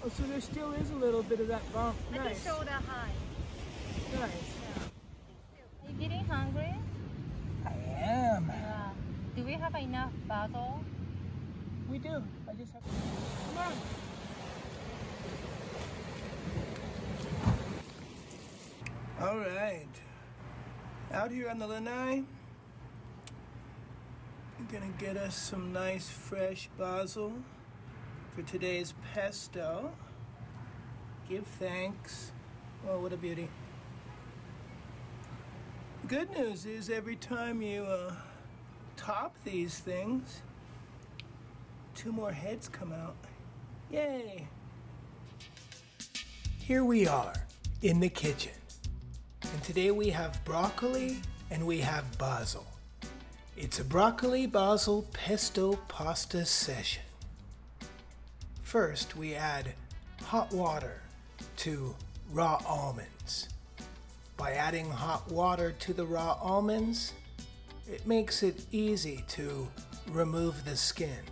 Oh, so there still is a little bit of that bump. I Nice. can show the high. Nice. Yeah. Are you getting hungry? I am. Yeah. Do we have enough basil? We do. I just have to... Come on. All right. Out here on the lanai, I'm gonna get us some nice fresh basil for today's pesto. Give thanks. Oh, what a beauty. The good news is every time you top these things, 2 more heads come out. Yay! Here we are in the kitchen. And today we have broccoli and we have basil. It's a broccoli basil pesto pasta session. First, we add hot water to raw almonds. By adding hot water to the raw almonds, it makes it easy to remove the skin.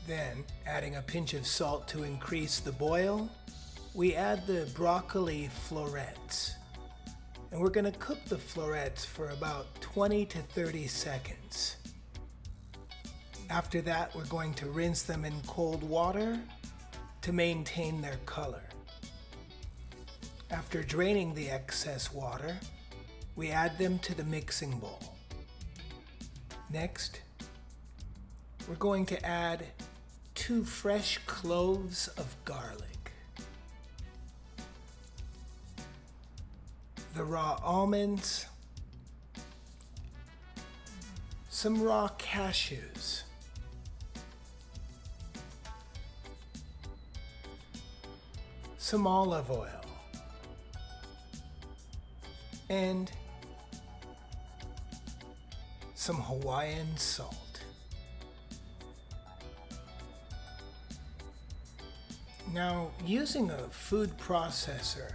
Then, adding a pinch of salt to increase the boil, we add the broccoli florets. And we're going to cook the florets for about 20 to 30 seconds. After that, we're going to rinse them in cold water to maintain their color. After draining the excess water, we add them to the mixing bowl. Next, we're going to add 2 fresh cloves of garlic, the raw almonds, some raw cashews, some olive oil, and some Hawaiian salt. Now, using a food processor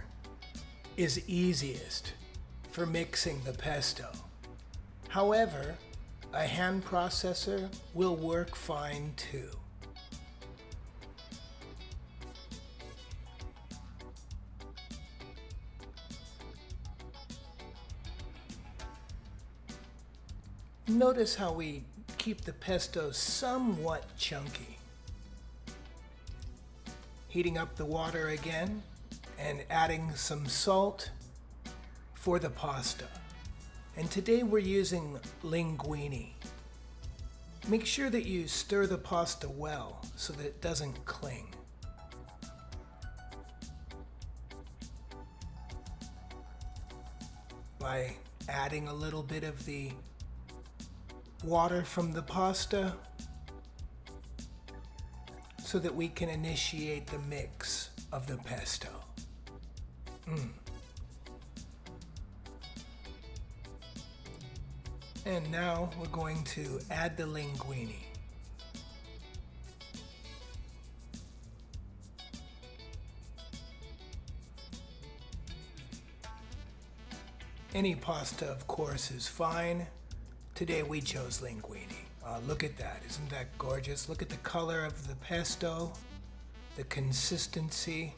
is easiest for mixing the pesto. However, a hand processor will work fine too. Notice how we keep the pesto somewhat chunky. Heating up the water again and adding some salt for the pasta. And today we're using linguine. Make sure that you stir the pasta well so that it doesn't cling. By adding a little bit of the water from the pasta so that we can initiate the mix of the pesto. And now we're going to add the linguine. Any pasta, of course, is fine. Today we chose linguine. Look at that, isn't that gorgeous? Look at the color of the pesto, the consistency.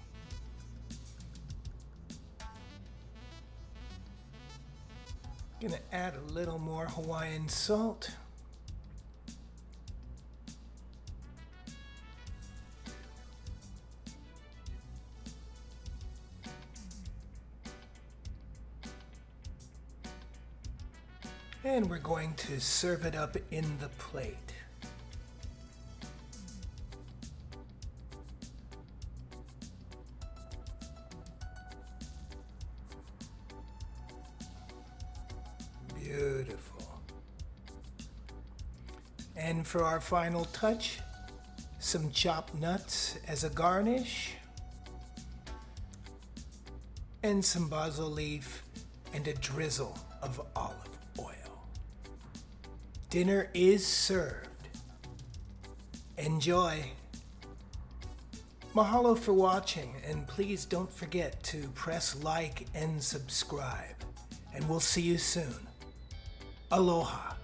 Gonna add a little more Hawaiian salt. And we're going to serve it up in the plate. Beautiful. And for our final touch, some chopped nuts as a garnish, and some basil leaf and a drizzle of olive oil. Dinner is served. Enjoy. Mahalo for watching, and please don't forget to press like and subscribe. And we'll see you soon. Aloha.